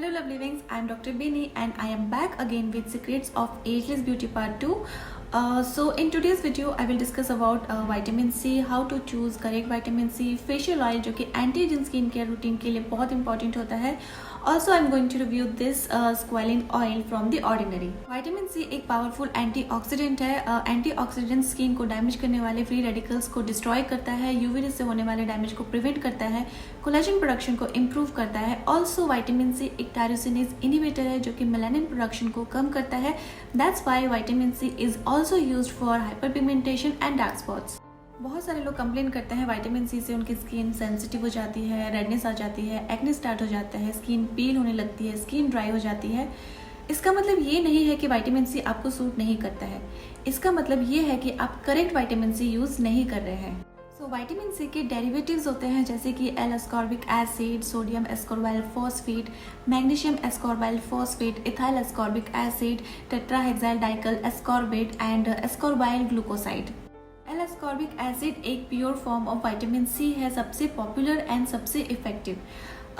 Hello lovely wings, I am Dr. Bini and I am back again with Secrets of Ageless Beauty Part 2. So in today's video I will discuss about vitamin C, how to choose correct vitamin C, facial oil जो कि anti-aging skin care routine के लिए बहुत important होता है. Also I am going to review this squalene oil from the ordinary. Vitamin C एक powerful antioxidant है. Antioxidant skin को डैमेज करने वाले फ्री रेडिकल्स को डिस्ट्रॉय करता है, यूवी रेज से होने वाले डैमेज को प्रिवेंट करता है, कोलेजन प्रोडक्शन को इम्प्रूव करता है. ऑल्सो वाइटामिन सी एक टायरोसिनेज इनिबिटर है जो कि मेलानिन प्रोडक्शन को कम करता है. That's why vitamin C is also used for hyperpigmentation and dark spots. बहुत सारे लोग कंप्लेन करते हैं वाइटामिन सी से उनकी स्किन सेंसिटिव हो जाती है, रेडनेस आ जाती है, एक्ने स्टार्ट हो जाता है, स्किन पील होने लगती है, स्किन ड्राई हो जाती है. इसका मतलब ये नहीं है कि वाइटामिन सी आपको सूट नहीं करता है. इसका मतलब ये है कि आप करेक्ट वाइटामिन सी यूज नहीं कर रहे हैं. तो वाइटामिन सी के डेरिवेटिव्स होते हैं जैसे कि L ascorbic acid, sodium ascorbyl phosphate, magnesium ascorbyl phosphate, ethyl ascorbic acid, tetrahexyl decyl ascorbate and ascorbyl glucoside. L ascorbic acid एक pure form of vitamin C है, सबसे पॉपुलर एंड सबसे effective.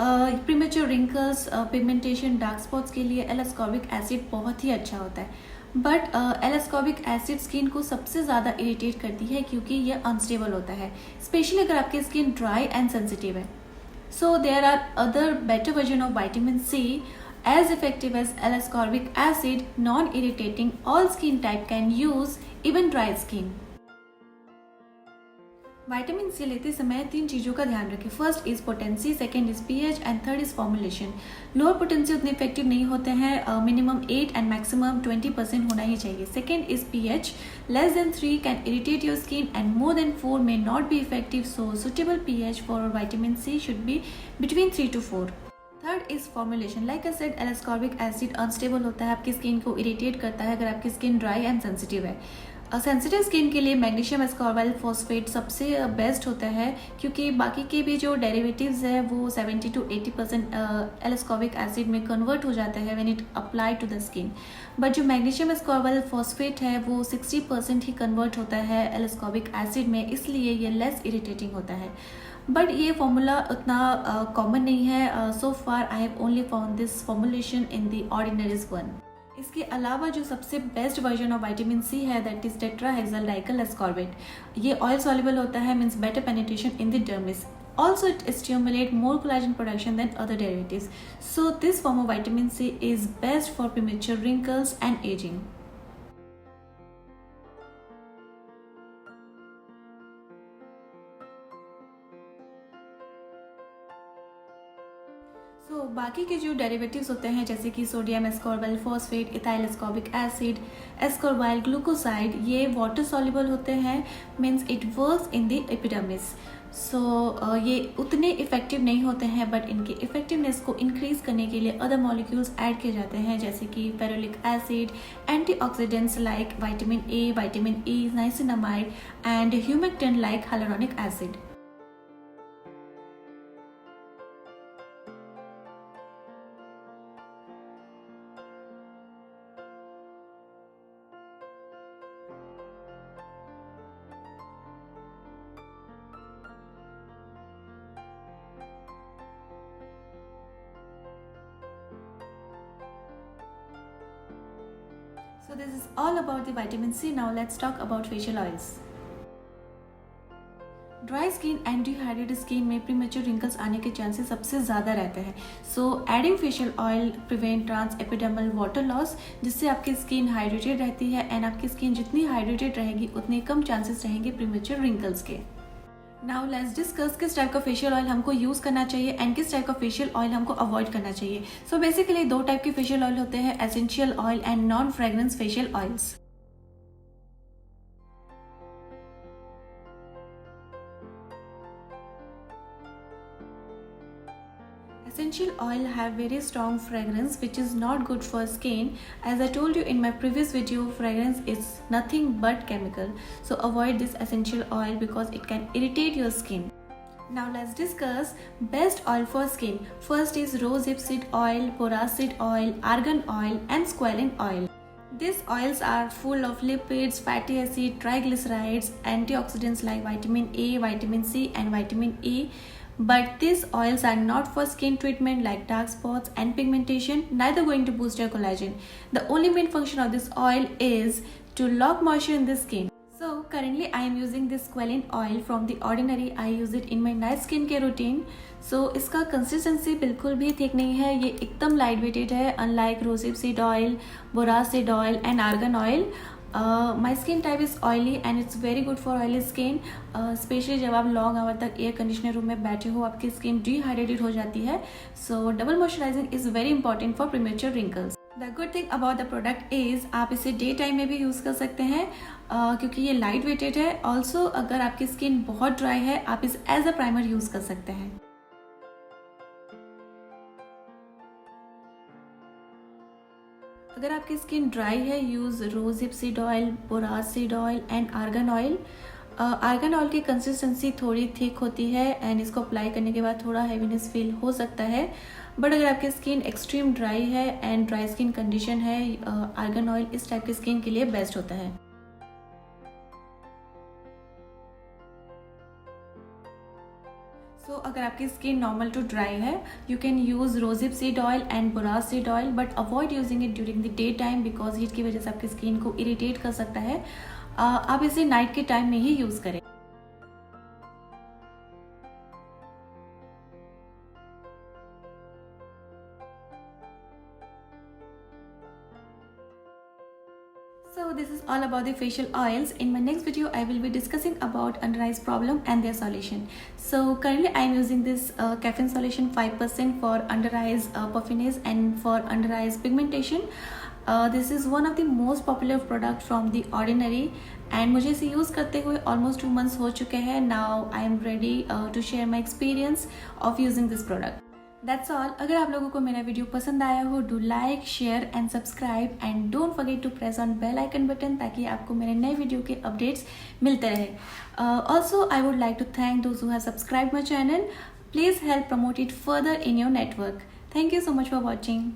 Premature wrinkles, pigmentation, dark spots के लिए L ascorbic acid बहुत ही अच्छा होता है. But L ascorbic acid skin को सबसे ज़्यादा इरिटेट करती है क्योंकि ये अनस्टेबल होता है, स्पेशली अगर आपकी स्किन ड्राई एंड सेंसिटिव है. So there are other better version of vitamin C as effective as L-ascorbic acid, non-irritating, all skin type can use, even dry skin. Vitamin C लेते समय 3 चीज़ों का ध्यान रखें. First is potency, second is pH and third is formulation. Lower potency उतने effective नहीं होते हैं, मिनिमम 8 एंड मैक्सिमम 20% होना ही चाहिए. Second is pH, less than 3 can irritate your skin and more than 4 may not be effective. So suitable pH for vitamin C should be between 3 to 4. Third is formulation. Like I said, L ascorbic acid unstable होता है, आपकी skin को irritate करता है अगर आपकी skin dry and sensitive है. Sensitive skin के लिए मैग्नीशियम एस्कॉर्बाइल फॉस्फेट सबसे बेस्ट होता है क्योंकि बाकी के भी जो डेरिवेटिव्स है वो 70 to 80% एल एस्कॉर्बिक एसिड में कन्वर्ट हो जाता है when it apply to the skin. But जो मैग्नीशियम एस्कॉर्बाइल फॉस्फेट है वो 60% ही कन्वर्ट होता है एल एस्कॉर्बिक एसिड में, इसलिए ये लेस इरिटेटिंग होता है. बट ये फॉर्मूला उतना कॉमन नहीं है. So far I have only found this formulation in the Ordinary's one. इसके अलावा जो सबसे best version of vitamin C है that is tetrahexyl decyl ascorbate. ये ऑयल सॉल्युबल होता है, means better penetration in the dermis. Also it stimulates more collagen production than other derivatives. So this form of vitamin C is best for premature wrinkles and aging. तो बाकी के जो derivatives होते हैं जैसे कि sodium ascorbyl phosphate, ethyl ascorbic acid, ascorbyl glucoside, ये water soluble होते हैं, means it works in the epidermis. So ये उतने इफेक्टिव नहीं होते हैं बट इनकी इफेक्टिवनेस को इंक्रीज करने के लिए अदर मॉलिक्यूल्स ऐड किए जाते हैं जैसे कि ferulic acid, antioxidants like vitamin A, vitamin E, niacinamide and humectant like hyaluronic acid. So this is all about the vitamin C. Now let's talk about facial oils. Dry skin and dehydrated skin में premature wrinkles आने के chances सबसे ज़्यादा रहते हैं. So adding facial oil prevent transepidermal water loss, जिससे आपकी skin hydrated रहती है एंड आपकी स्किन जितनी हाइड्रेटेड रहेगी उतने कम चांसेस रहेंगे प्रीमेच्योर रिंकल्स के. नाउ लेट्स डिस्कस किस टाइप का फेशियल ऑयल हमको यूज़ करना चाहिए एंड किस टाइप का फेशियल ऑयल हमको अवॉइड करना चाहिए. सो बेसिकली 2 टाइप के फेशियल ऑयल होते हैं, essential oil and non fragrance facial oils. Essential oil have very strong fragrance which is not good for skin. As I told you in my previous video, fragrance is nothing but chemical. So avoid this essential oil because it can irritate your skin. Now let's discuss best oil for skin. First is rosehip seed oil, boracic oil, argan oil and squalene oil. These oils are full of lipids, fatty acid, triglycerides, antioxidants like vitamin A, vitamin C and vitamin E. but these oils are not for skin treatment like dark spots and pigmentation, neither going to boost your collagen. The only main function of this oil is to lock moisture in the skin. So currently I am using this Squalene oil from The Ordinary. I use it in my night skin care routine. So इसका consistency बिल्कुल भी thick नहीं है, ये एकदम light weighted है, unlike rosehip seed oil, borage seed oil and argan oil. My skin type is oily and it's very good for oily skin. Specially जब आप लॉन्ग आवर तक एयर कंडीशनर रूम में बैठे हो, आपकी स्किन डिहाइड्रेटेड हो जाती है. So double moisturising is very important for premature wrinkles. The good thing about the product is आप इसे डे टाइम में भी यूज़ कर सकते हैं क्योंकि ये लाइट वेटेड है. ऑल्सो अगर आपकी स्किन बहुत ड्राई है, आप इसे एज अ प्राइमर यूज़ कर सकते हैं. अगर आपकी स्किन ड्राई है, use rosehip seed oil, borage seed oil and argan oil. Argan oil की कंसिस्टेंसी थोड़ी थिक होती है एंड इसको अप्लाई करने के बाद थोड़ा हैवीनेस फील हो सकता है. बट अगर आपकी स्किन एक्सट्रीम ड्राई है एंड ड्राई स्किन कंडीशन है, आर्गन ऑयल इस टाइप की स्किन के लिए बेस्ट होता है. अगर आपकी स्किन नॉर्मल टू ड्राई है, you can use rosehip seed oil and borage seed oil, but avoid using it during the day time because heat की वजह से आपकी स्किन को इरिटेट कर सकता है. आप इसे नाइट के टाइम में ही यूज़ करें. So this is all about the facial oils. In my next video, I will be discussing about under eyes problem and their solution. So currently I am using this caffeine solution 5% for under eyes puffiness and for under eyes pigmentation. This is one of the most popular product from The Ordinary and मुझे इसे use करते हुए almost 2 months हो चुके हैं. Now I am ready to share my experience of using this product. That's all. अगर आप लोगों को मेरा वीडियो पसंद आया हो, do like, share and subscribe and don't forget to press on bell icon button ताकि आपको मेरे नए वीडियो के अपडेट्स मिलते रहे. Also I would like to thank those who have subscribe my channel. Please help promote it further in your network. Thank you so much for watching.